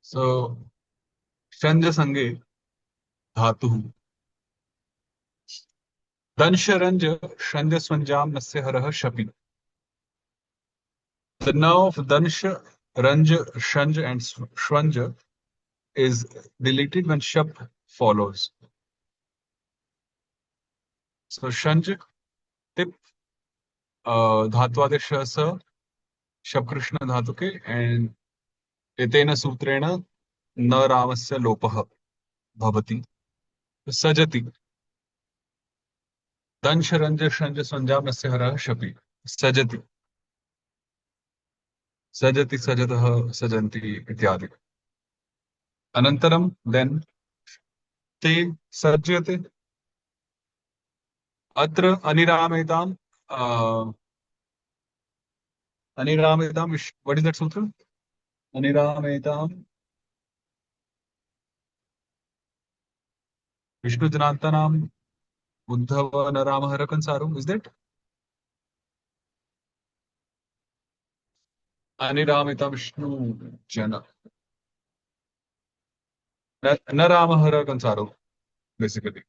सो षञ्ज संगे धातुः दंशरञ्ज षञ्ज स्वञ्जां नस्य हरः शपि. The nerve of dansha, ranja, shanj, and shwanja is deleted when shap follows. So shanj, tip, धात्वादेश स शप कृष्ण धातु के and एतेन सूत्रेण न रामस्य लोपः भवति. सजति दंश रंज शंज संजामस्य हरः शपि. सजति सजति सजतः सजन्ति इत्यादि. अनन्तरं then ते सर्ज्यते. अत्र अनिरामेतां अनिरामेतां what is that sutra? अनिरामेतां Vishnu जनार्दनां Uddhav न रामहर कंसारो. Is that अनिरामेतां विष्णु जन न रामहर कंसारो basically.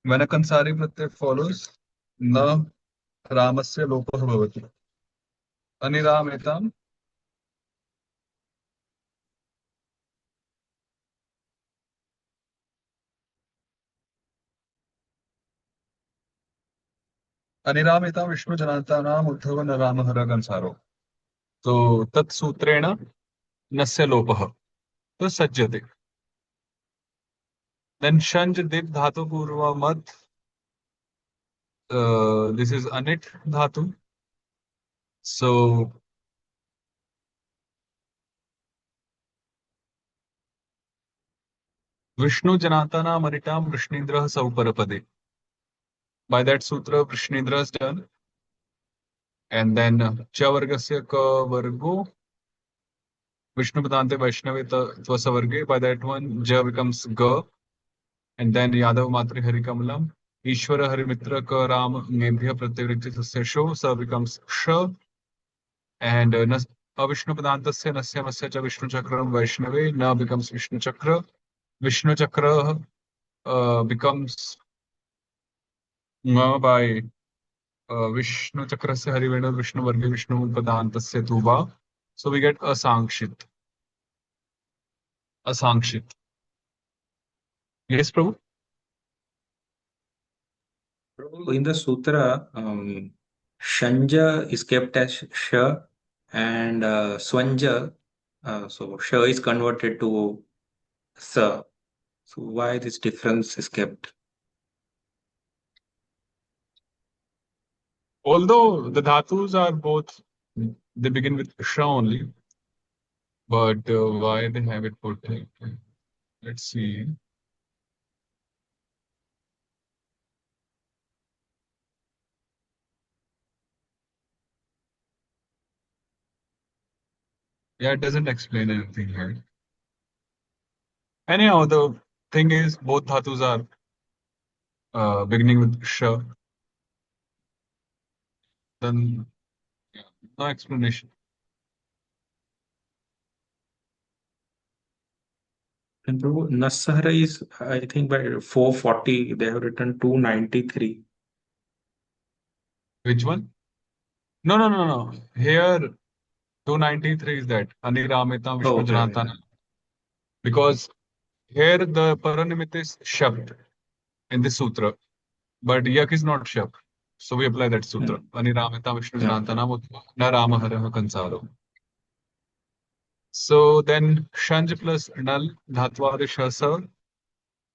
When a kansari pratyay follows, न रामस्य लोपः भवति. अनिरामेतां अनिरामेतां विष्णु जनार्दनाम् उद्धव न रामहर कंसारो. तो तत्सूत्रेण नस्य लोपः तो सज्जते. Then shanj dip dhatu purva mad. This is anit dhatu. So Vishnu janatana maritam Vishnindra sauparapade. By that sutra, Vishnindra is done. And then cha vargasya ka vargo Vishnu padante Vaishnave tvasavarge. By that one, ja becomes ga. And then Yadav matri hari kamalam. Ishvara hari mitra ka ram nebhya pratyavritti tasya sho. Sa becomes sh. And Avishnu padantasya nasya masya cha Vishnu chakram Vaishnave. Na becomes Vishnu chakra. Vishnu chakra becomes by Vishnu chakra se Harivena Vishnu varge Vishnu padantasya tuva. So we get a sankshit. A sankshit. Yes, Prabhu? In the sutra, shanja is kept as sh, and swanja, so sh is converted to sa. So why this difference is kept? Although the dhatus are both, they begin with sh only, but why they have it put like, let's see. Yeah, it doesn't explain anything here. Anyhow, the thing is, both dhatus are beginning with sh. Then, yeah, no explanation. And Prabhu, Nasahara is, I think, by 440, they have written 293. Which one? No, no, no, no. Here, 293 is that Aniramita Vishnu Oh, okay. Janatana. Because here the paranimit is shabd in this sutra, but yak is not shabd. So we apply that sutra. Aniramita Vishnu Janatana na Ramahara Kansaro. So then Shanj plus Nal Dhatva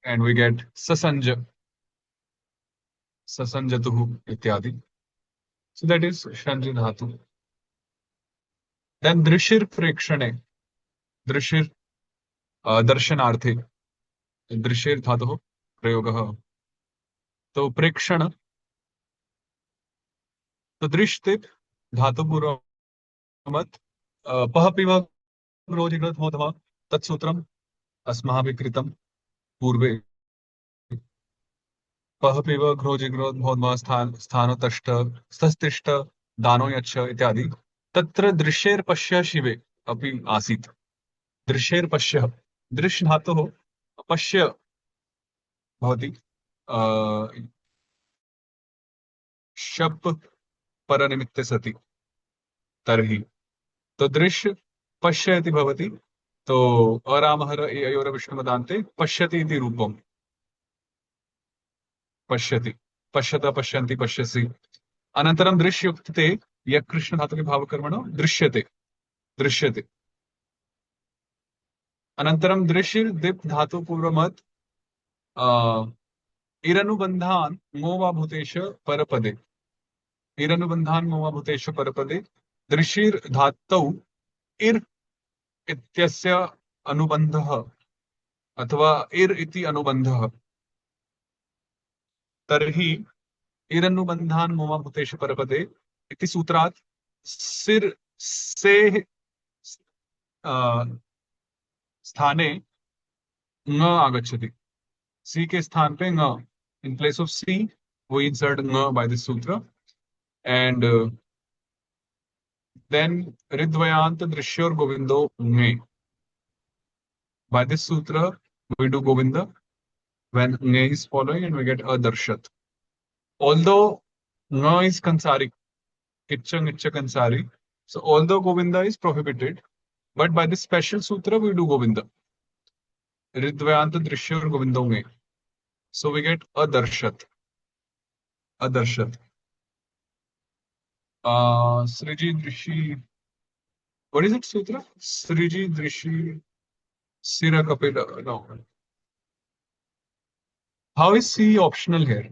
and we get Sasanja. Sasanjatuhu ityadi. So that is Shanj Dhatu. Then Drishir Prekshane. Drishir दर्शनार्थे दृश्येर धातुः प्रयोगः. तो प्रेक्षण तो दृष्टि धातुपूर्वमत् पह पिव रोजिग्रत होतवा तत्सूत्रम् अस्माभिः कृतं पूर्वे. पह पिव घ्रोजिग्रत होतवा स्थानोत्तिष्ठ स्तस्तिष्ठ दानो यच्छ इत्यादि. तत्र दृश्येर पश्य शिवे अपि आसीत्. दृशेर पश्य, दृश् धातुः पश्य भवति, शप् परनिमित्ते सति, तर्हि तो दृश्य पश्य इति भवति, तो अरामहर अयोर विष्णुमदान्ते पश्यति इति रूपम्, पश्यति, पश्यत पश्यन्ति पश्यसि। अनन्तरं दृश्युक्ते यकृष्ण धातुके भावकर्मणो दृश्यते, दृश्यते। अनन्तरं दृश्य दिप् धातु पूर्वमत् इरनुबन्धान् मो वा भूतेश परपदे, इरनुबन्धान् मो वा भूतेश परपदे, दृशिर् धातौ इर् इत्यस्य अनुबन्धः अथवा इर् इति अनुबन्धः, तर्हि इरनुबन्धान् मो वा भूतेश परपदे इति सूत्रात् सिर् से स्थाने ङ आगच्छति, सी के स्थान पे ङ, in place of c we insert ङ by this sutra, and then ridvayant drisyor govindo ङे, by this sutra we do govinda when ङे is following and we get adarshat. Although ङ is kansari, itcha itcha kansari, so although govinda is prohibited, but by this special sutra we do govinda, ridvayant drisyor govindo ङे, so we get adarshat, adarshat. Sriji Drishi, what is it, Sutra? Sriji Drishi Sira Kapila. No. How is C optional here?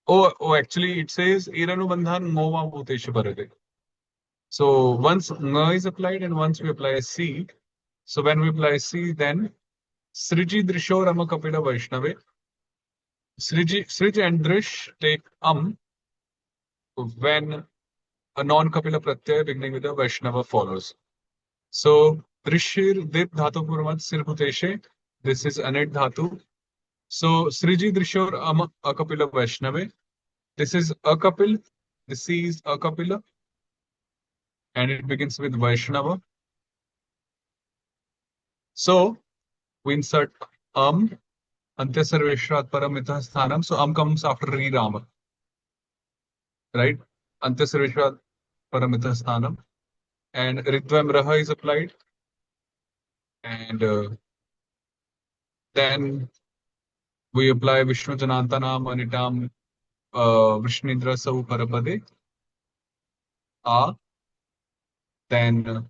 Actually, it says Iranubandhan Mova Bhutesha Parade. So once Nga is applied and once we apply C, so when we apply C, then Sriji Drisho Rama Kapila Vaishnave. Srij and Drish take when a non-Kapila Pratyaya beginning with a Vaishnava follows. So Drishir Dip Dhatu Purmat Sir Bhuteshe. This is Anit Dhatu. So Sriji Drishor Akapila Vaishnave. This is Akapil. The C is Akapila. And it begins with Vaishnava. So we insert Antya Sarveshrat Paramita Sthanam. So comes after Re Rama. Right? Antya Sarveshrat Paramita Sthanam. And Ritvam Raha is applied. And then we apply Vishnu Janantanam Anitam Vishnindra Sau Parapade. Then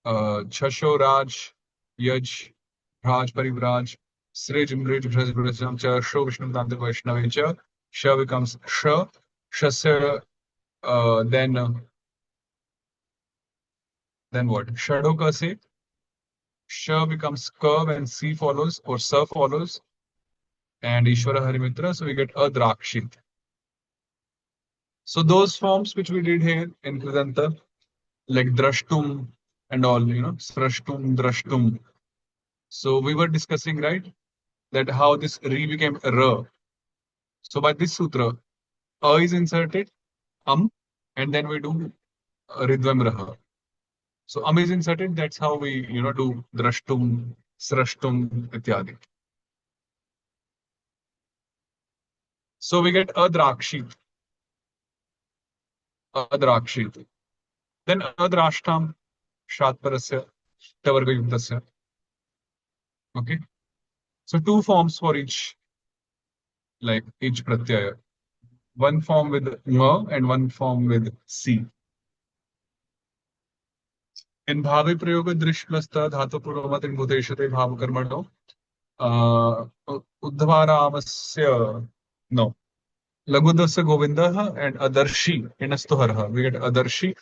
Chasho Raj, Yaj, Raj Parivraj, Srij Imrij Bhrajam Cha, Sho Vishnu Tanta Vaishnavecha, Sha becomes Sha, Shasya, then what? Shadoka se, Sha becomes Ka when C follows or Sa follows, and Ishvara Harimitra, so we get Adrakshit. So those forms which we did here in Kridanta, like Drashtum and all, Srashtum, Drashtum. So we were discussing, right, that how this Re became Ra. So by this sutra, A is inserted, and then we do Ridvam Raha. So is inserted, that's how we, do Drashtum, Srashtum, ityadi. So we get Adrakshit. Adrakshit. Then Adrashtam, Shatparasya, Tavarga Yuktasya. Okay. So two forms for each pratyaya. One form with Nga and one form with C. In Bhavi Prayoga Drish plus Ta Dhatu Purvamat in Bhuteshate Bhav Karmano Uddhavaramasya, no. Lagudasya Govinda and Adarshi in Astuharha. We get Adarshi.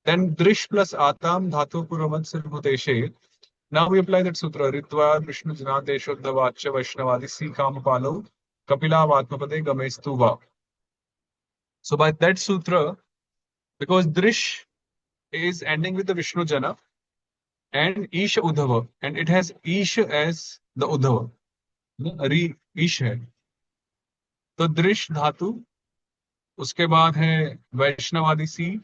Then Drish plus Atam Dhatu Purvamat in Bhuteshe. Now we apply that sutra. Ritva Vishnu Janadesho Davacha Vaishnavadi Si Kamapalo Kapila Vatmapade Gamestuva. So by that sutra, because Drish is ending with the Vishnu Jana and Isha Udhava, and it has Isha as the Udhava. Re Isha है. तो Drish धातु, उसके बाद है वैष्णवादि सी,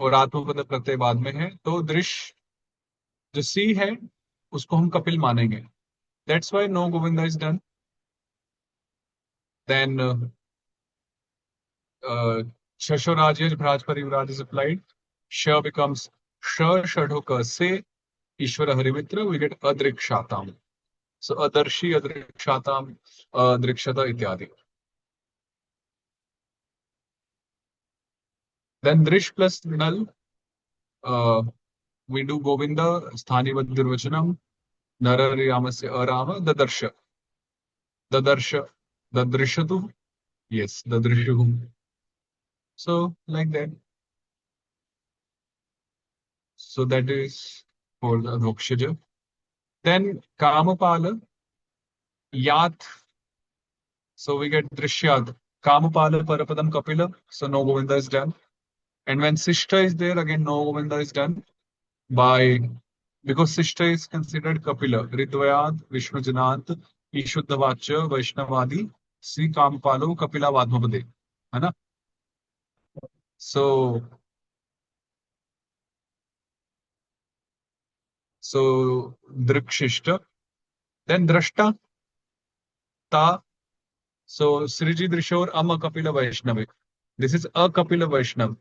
और आत्मपद प्रत्यय बाद में है, तो दृश्य जो सी है उसको हम कपिल मानेंगे. That's why no Govinda is done. Then शशोराज भ्राज परिव्राज इज अप्लाइड. श becomes sh, shadho ka se, ईश्वर हरिमित्र, we get adrikshatam. So adarshi, adrikshatam, adrikshata ityadi. Then drish plus null, uh, we do govinda sthani vadirvachanam, narayamasya arama, dadarsha, dadrishatu, yes, dadrishu. So like that. So that is for the dhokshaja. Then kamapala, yat, so we get drishyad. Kamapala parapadam kapila, so no govinda is done. And when Sishta is there, again no Govinda is done by, because Sishta is considered Kapila, Ritvayad, Vishnujanant, Ishuddhavacha, Vaishnavadi, Sri Kampalo, Kapila Vadmapade. है ना? So, Drikshishta. Then Drashta, Ta. So, Sriji Drishor, Am Kapila Vaishnavi. This is a Kapila Vaishnav.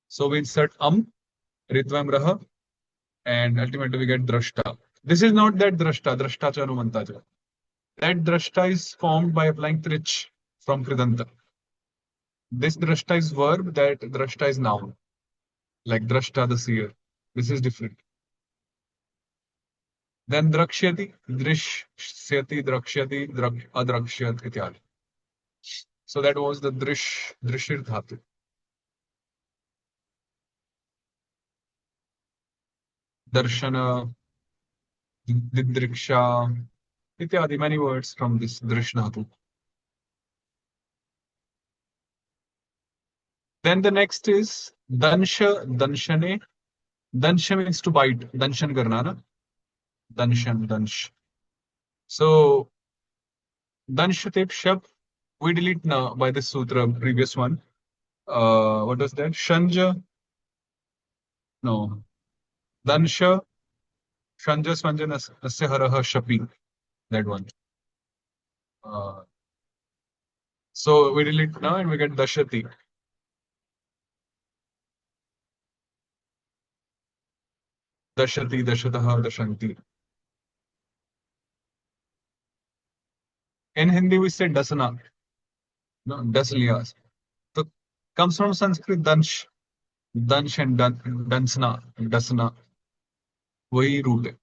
So, we insert Ritvam Raha, and ultimately we get Drashta. This is not that Drashta, Drashta Chanumantaja. That drashta is formed by applying trich from kridanta. This drashta is verb, that drashta is noun, like drashta the seer. This is different. Then drakshyati, drishyati, drakshyati, adrakshyat, ityadi. So that was the drishir dhatu. Darshana, didriksha, ityadi, many words from this drish dhatu. Then the next is dansha, danshane. Dansha means to bite, danshan karna, na? Danshan, dansh. So Danshatip Shab, we delete now by this sutra, previous one. What was that? Shanja, no. Dansha, Shanja Svanjan Asya Haraha Shapi, that one. Uh, so we delete now and we get Dashati. Dashati, Dashataha, Dashanti. In Hindi we say Dasana, no, Das liyas. So comes from Sanskrit Dansh, Dansh and Dansana, Dasana. वही root है.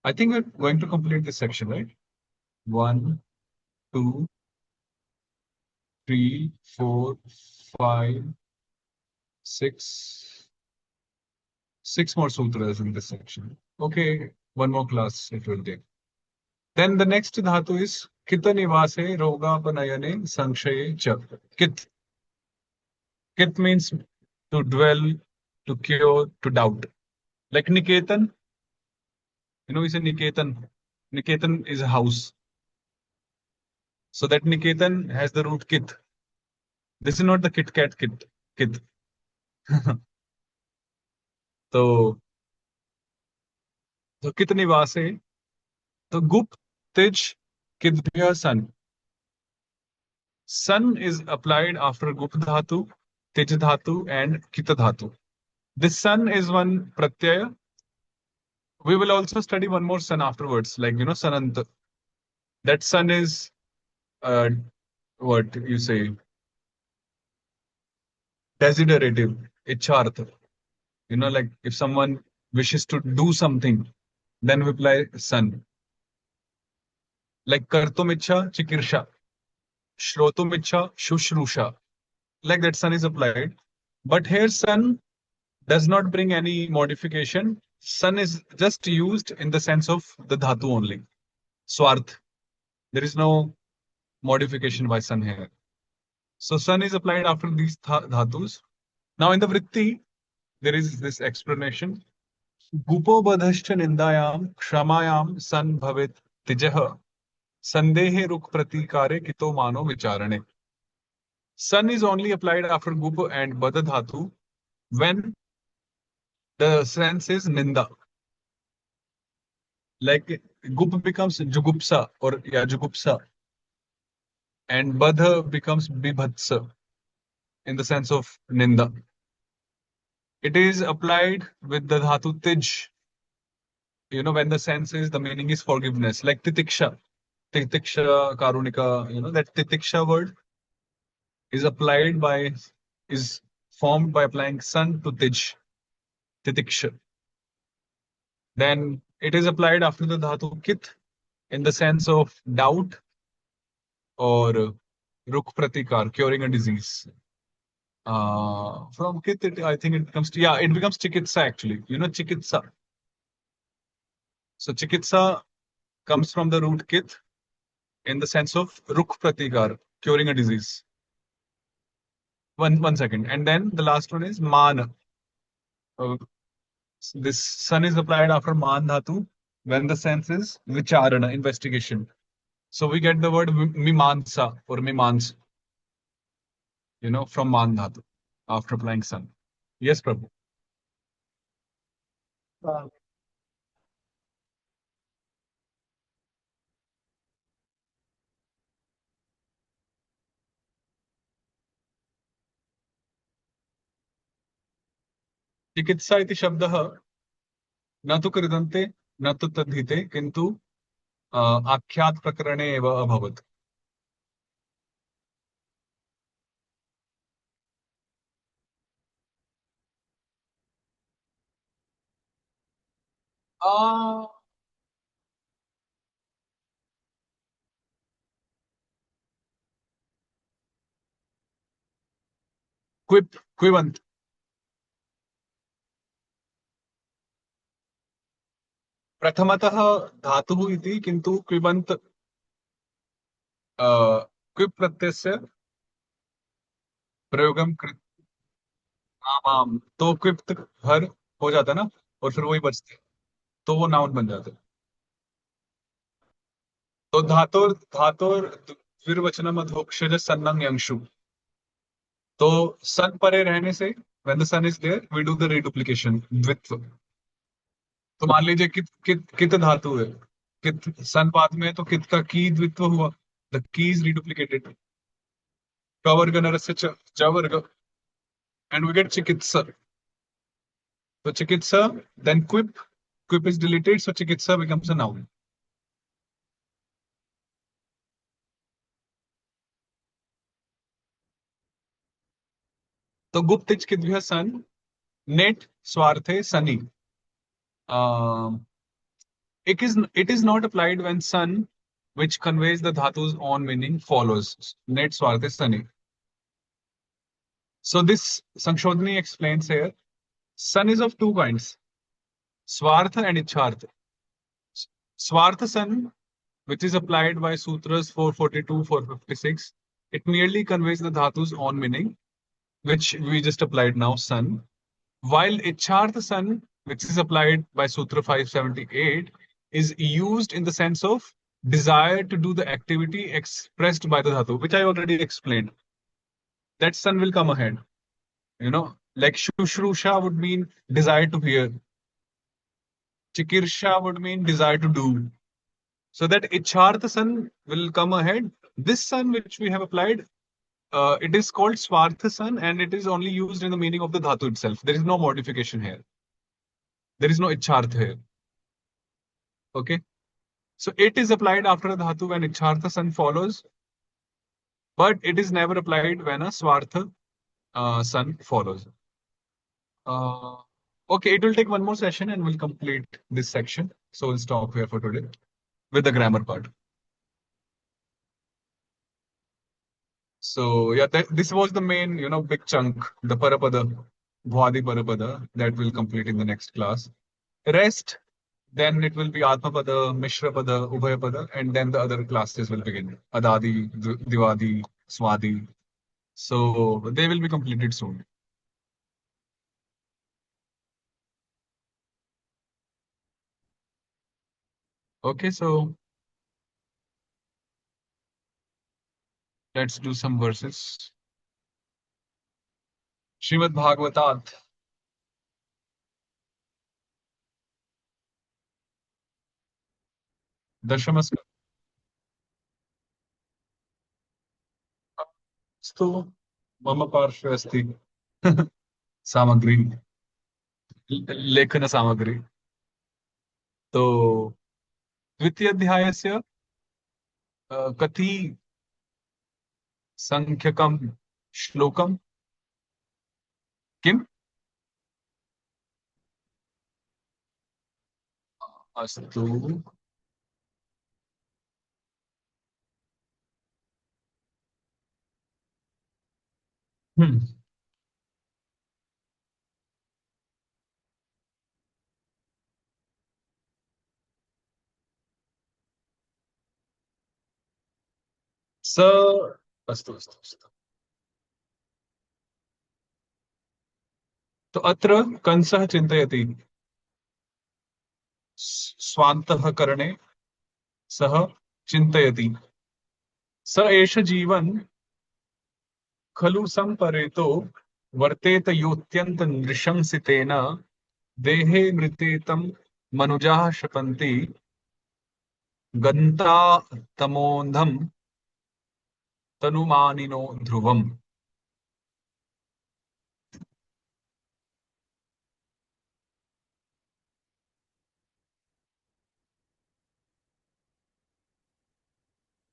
I think we're going to complete this section, right? 1, 2, 3, 4, 5, 6. 6 more sutras in this section. Okay, one more class it will take. Then the next dhatu is kita nivase rogapanayane sangshaye cha. Kit. Kit means to dwell, to cure, to doubt. Like Niketan, we say Niketan. Niketan is a house. So that Niketan has the root kit. This is not the Kit Kat kit. Kit. So kit nivase. So gup, tej, kidbhya san. Sun is applied after gup dhatu, tej dhatu, and kita dhatu. This sun is one pratyaya. We will also study one more sun afterwards, like sanant. That sun is uh, what you say, desiderative, icharth. Like if someone wishes to do something, then we apply sun. Like kartum ichha, chikirsha. Shrotum ichha, shushrusha. Like that sun is applied. But here sun does not bring any modification. Sun is just used in the sense of the dhatu only. Swarth. There is no modification by sun here. So sun is applied after these dhatus. Now in the vritti, there is this explanation. Gupo badhashcha nindayam kshamayam san bhavit tijaha संदेहे रुक प्रतीकारे कितो मानो विचारणे. Sun is only applied after gup and bada dhatu when the sense is ninda. Like gup becomes jugupsa or yeah, jugupsa, and badha becomes bibhatsa in the sense of ninda. It is applied with the dhatu tij, when the sense is, the meaning is forgiveness, like titiksha. Titiksha, karunika, that titiksha word is applied by, is formed by applying sun to tij, titiksha. Then it is applied after the dhatu kit in the sense of doubt or ruk pratikar, curing a disease. From kit, I think it becomes, yeah, it becomes chikitsa actually. Chikitsa. So chikitsa comes from the root kit in the sense of ruk pratikar, curing a disease. One second. And then the last one is man. Uh, this sun is applied after man dhatu when the sense is vicharana, investigation. So we get the word mimansa or mimans, from man dhatu after applying sun. Yes, Prabhu. चिकित्सा इति शब्दः न तु कृदन्ते न तु तद्धिते किन्तु आख्यात प्रकरणे एव अभवत्. Uh, क्विवंत. प्रथमतः धातुः इति किन्तु क्विबन्त क्विप् प्रत्ययस्य प्रयोगम कृत. आम आम तो क्विप्त हर हो जाता है ना, और फिर वही बचते, तो वो नाउन बन जाते. तो धातुर धातुर द्विर्वचनम अधोक्षज सन्नम यंशु. तो सन परे रहने से when the sun is there we do the reduplication द्वित्व. तो मान लीजिए कित धातु है, कित सन बाद में है, तो कित का की द्वित्व हुआ, द की इज रिडुप्लिकेटेड. क वर्ग नरस्य च वर्ग, एंड वी गेट चिकित्सा. तो चिकित्सा, देन क्विप इज डिलीटेड, सो चिकित्सा बिकम्स अ नाउन. तो गुप्त किद्भ्यः सन नेट स्वार्थे Sunny. It is not applied when sun, which conveys the dhatu's own meaning, follows. Net swarte sani. So this Sankshodhani explains here, sun is of two kinds, swartha and ichartha. Swartha sun, which is applied by Sutras 442, 456, it merely conveys the dhatu's own meaning, which we just applied now, sun. While ichartha sun, which is applied by Sutra 578, is used in the sense of desire to do the activity expressed by the dhatu, which I already explained. That sun will come ahead. Like shushrusha would mean desire to hear. Chikirsha would mean desire to do. So that ichartha sun will come ahead. This sun which we have applied, it is called swartha sun, and it is only used in the meaning of the dhatu itself. There is no modification here. There is no ichartha here. Okay. So it is applied after a dhatu when ichartha sun follows, but it is never applied when a swartha sun follows. Uh, okay, it will take one more session and we'll complete this section. So we'll stop here for today with the grammar part. So yeah, this was the main, big chunk, the Parapada, Bhwadi Parapada that we'll complete in the next class. Rest, then it will be Atmapada, Mishrapada, Ubhayapada, and then the other classes will begin. Adadi, Divadi, Swadi. So they will be completed soon. Okay, so Let's do some verses. Srimad Bhagavatat, दशमस्कन्धस्तु मम पार्श्वे अस्ति सामग्री, लेखन सामग्री। तो द्वितीय अध्यायस्य कति संख्यकं श्लोकम् किम्? अस्तु। हम्म। स अस्तु अस्तु अस्तु। तो अत्र कंसः चिन्तयति स्वान्तःकरणे सः चिन्तयति स एष जीवन् खलु संपरेतो वर्तेत योऽत्यन्त नृशंसितेन देहे मृतेतं मनुजाः शपन्ति गन्तातमोऽन्धं तनुमानिनो ध्रुवम्।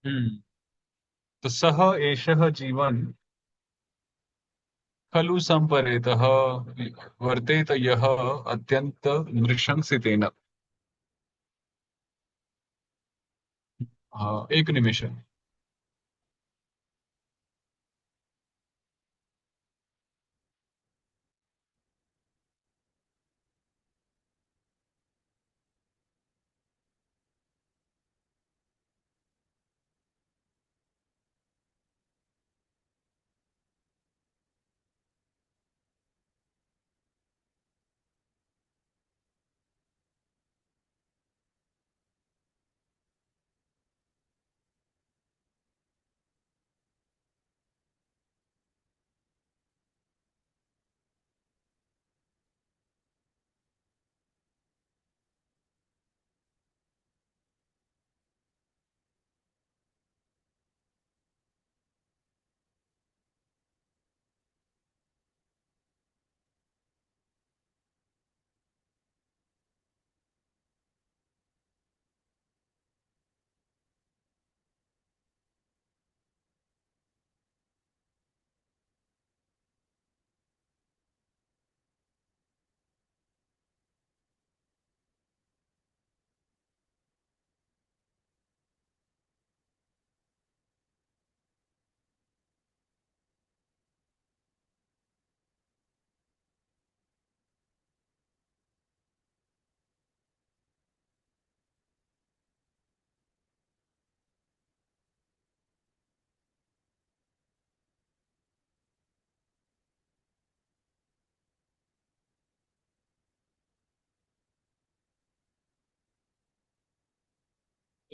हम्म। तो सः एषः जीवन् खलु संपरेतः वर्तेत यः अत्यंत नृशंसितेन। हाँ, एक निमिष।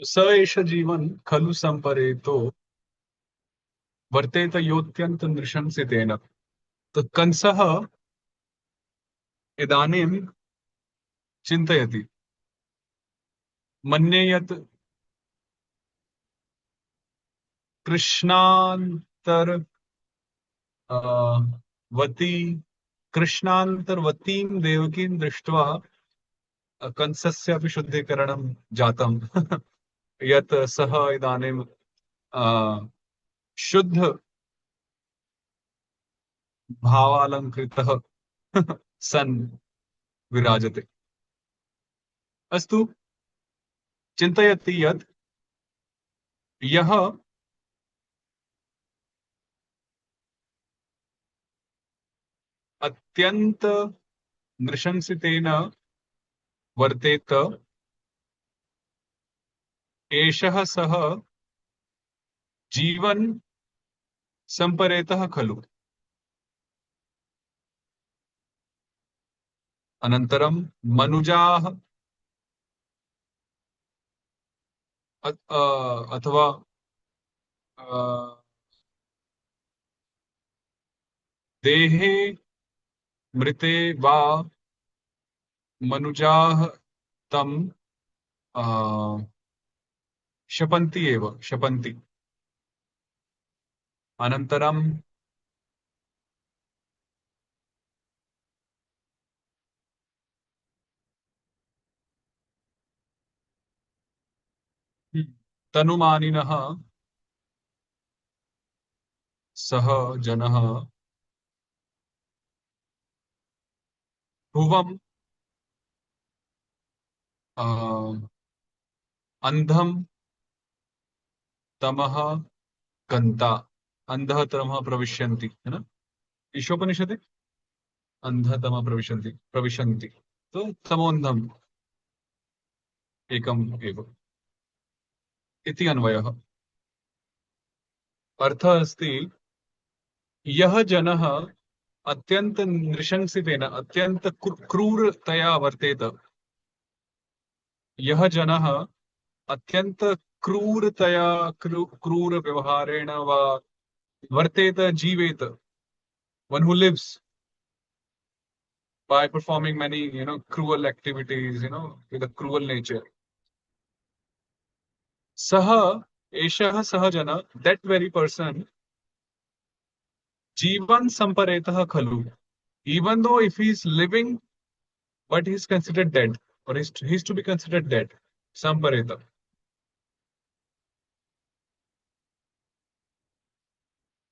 स एष जीवन् खलु संपरेतो वर्तेत योऽत्यन्त नृशंसितेन। तो कंसः इदानीं चिन्तयति, मन्ये यत् कृष्णान्तर वती कृष्णान्तर्वतीं देवकीं दृष्ट्वा कंसस्यापि शुद्धीकरणं जातं यत् सः इदानीं अ, शुद्ध भावालङ्कृतः सन् विराजते। अस्तु। चिन्तयति यत् यः अत्यन्त नृशंसितेन वर्तेत एषः सः जीवन् संपरेतः खलु। अनन्तरं मनुजाः अथवा देहे मृते वा मनुजाः तं शपन्ति एव शपन्ति अनन्तरं तनुमानिनः सः जनः भुवम् अंधम तमः गन्ता अंधः तमः प्रविशन्ति है ना ईशोपनिषदे अंधः तमः प्रविशन्ति तो तमोन्धम एकम एव इति अन्वयः अर्थः अस्ति यः जनः अत्यंत नृशंसितेन अत्यंत क्रूरतया वर्तेत यः जनः अत्यंत क्रूरतया क्रूर व्यवहारेण वा वर्तेत जीवेत one who lives by performing many cruel activities with a cruel nature सः एषः सः जन that very person जीवन संपरेतः खलु even though if he is living but he is considered dead or he is to be considered dead sampareta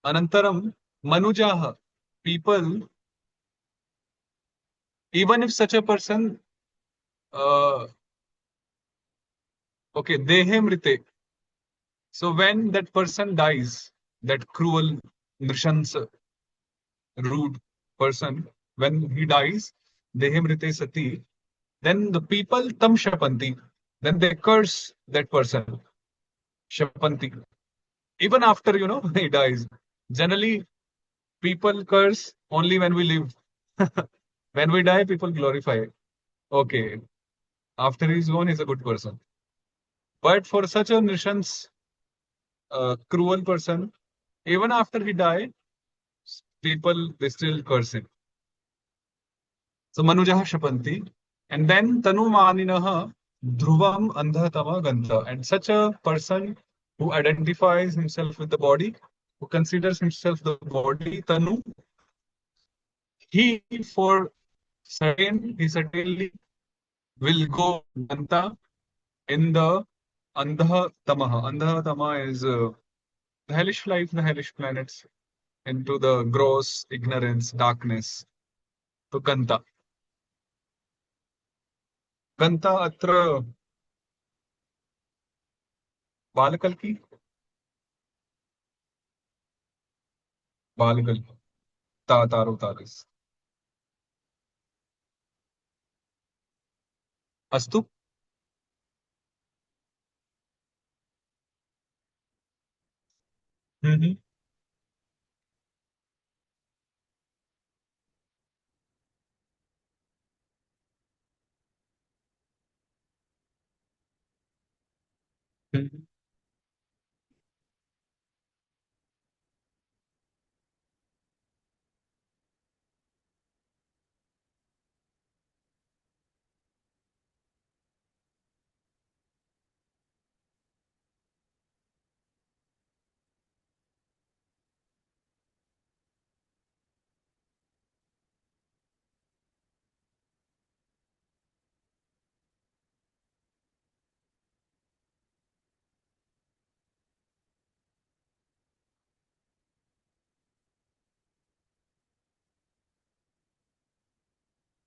anantaram manujaha people even if such a person uh, okay dehe mrite so when that person dies that cruel nrishans rude person when he dies dehe mrite sati then the people tam shapanti then they curse that person shapanti even after he dies generally people curse only when we live when we die people glorify okay after he's gone he's a good person but for such a nishans cruel person even after he die people they still curse him so manujah shapanti and then tanu maninah dhruvam andhatama gantha and such a person who identifies himself with the body who considers himself the body tanu he for certain he certainly will go ganta in the andha tamaha andha tama is the hellish life the hellish planets into the gross ignorance darkness to ganta ganta atra बालकल्की बालकल तारो तारस अस्तु हम्म हम्म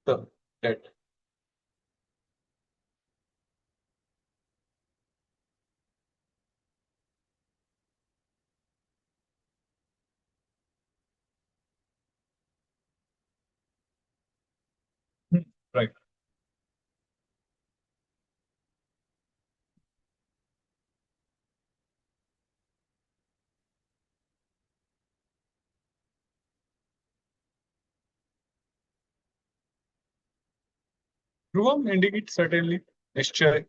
the dead right ध्रुवम indicates certainly निश्चय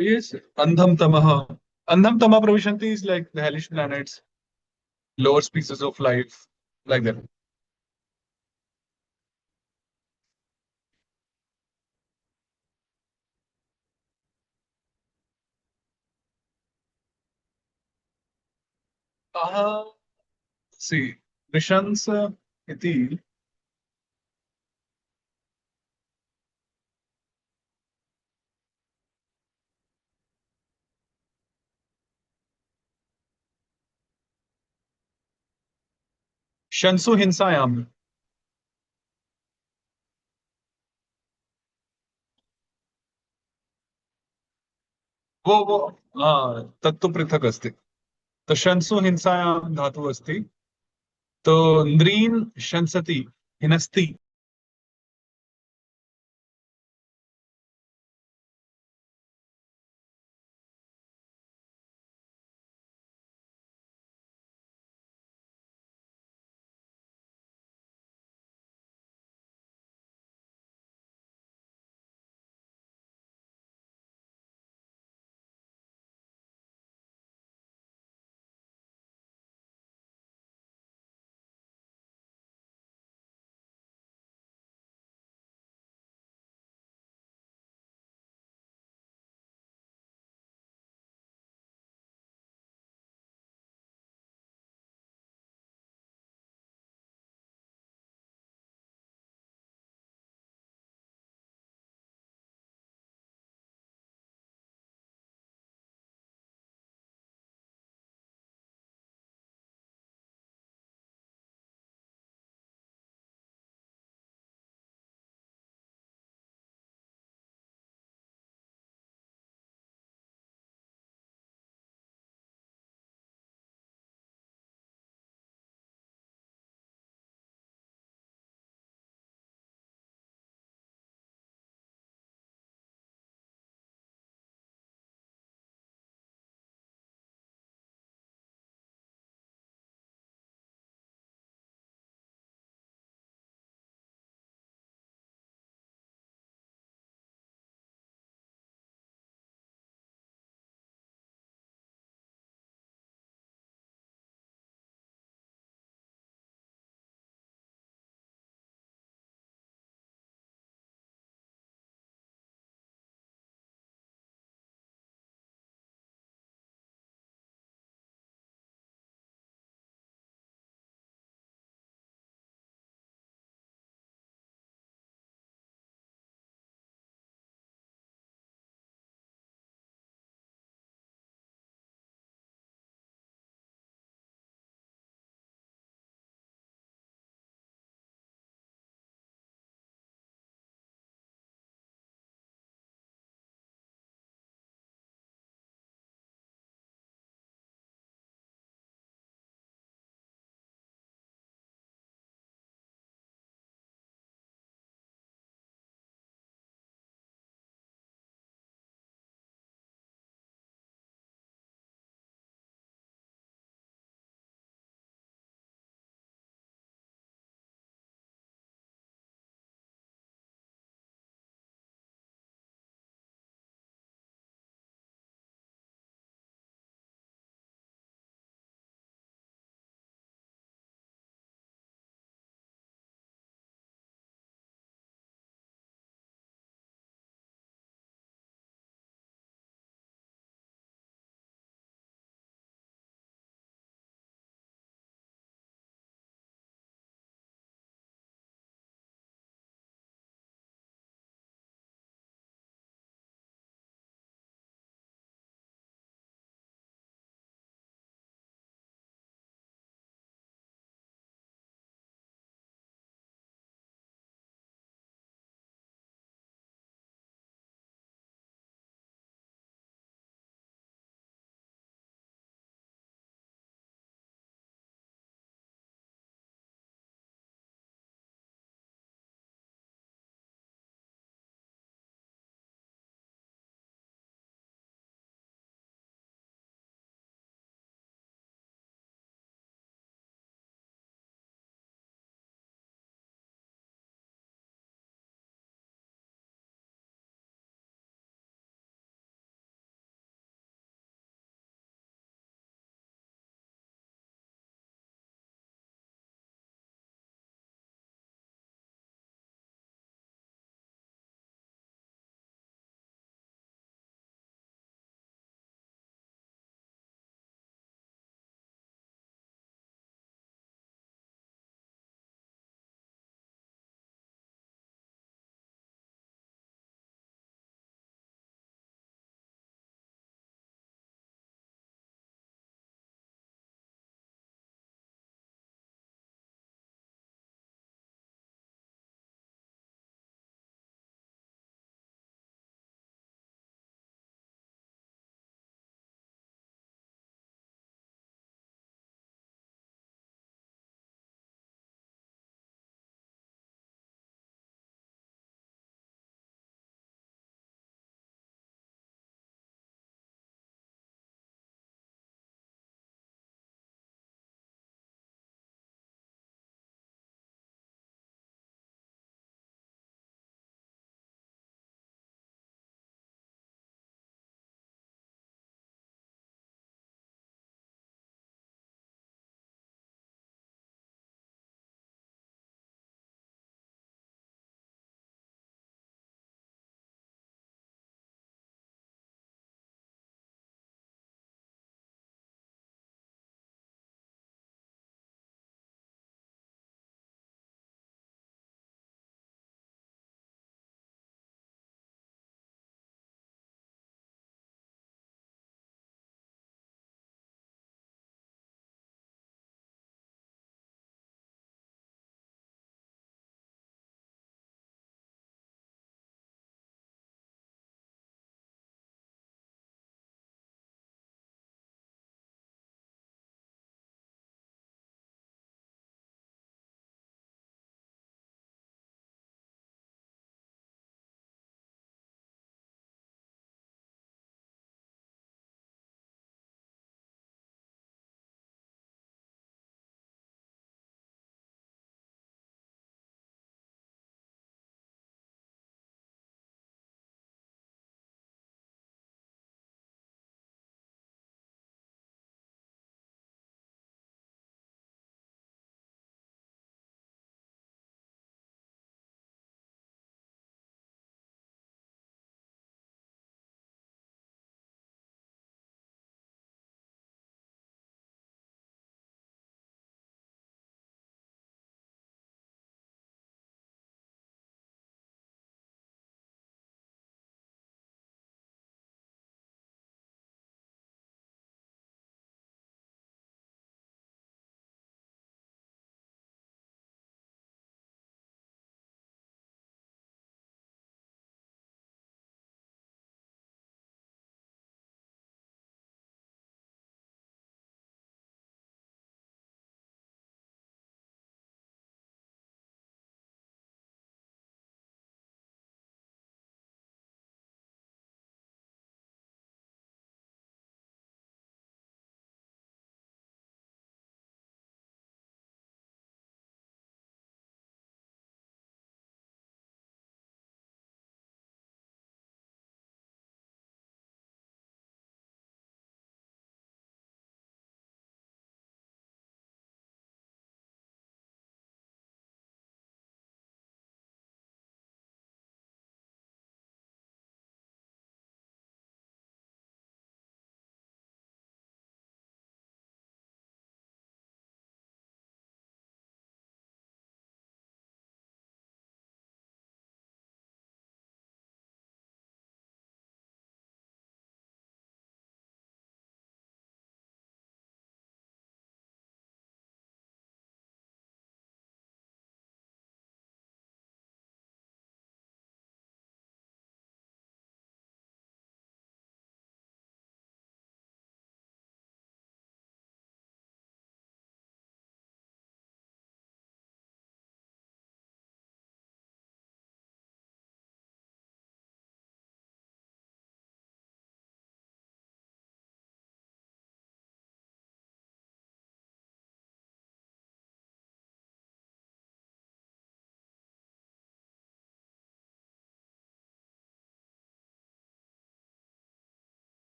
Yes, Andham Tamaha. Andham Tama Pravishanti is like the hellish planets, lower species of life, like that. Uh, see, Vishansa iti Shansu Hinsayam. वो तत्तु पृथक् अस्ति. तो शंसु हिंसायां धातु अस्ति. तो नृन् शंसति हिनस्ति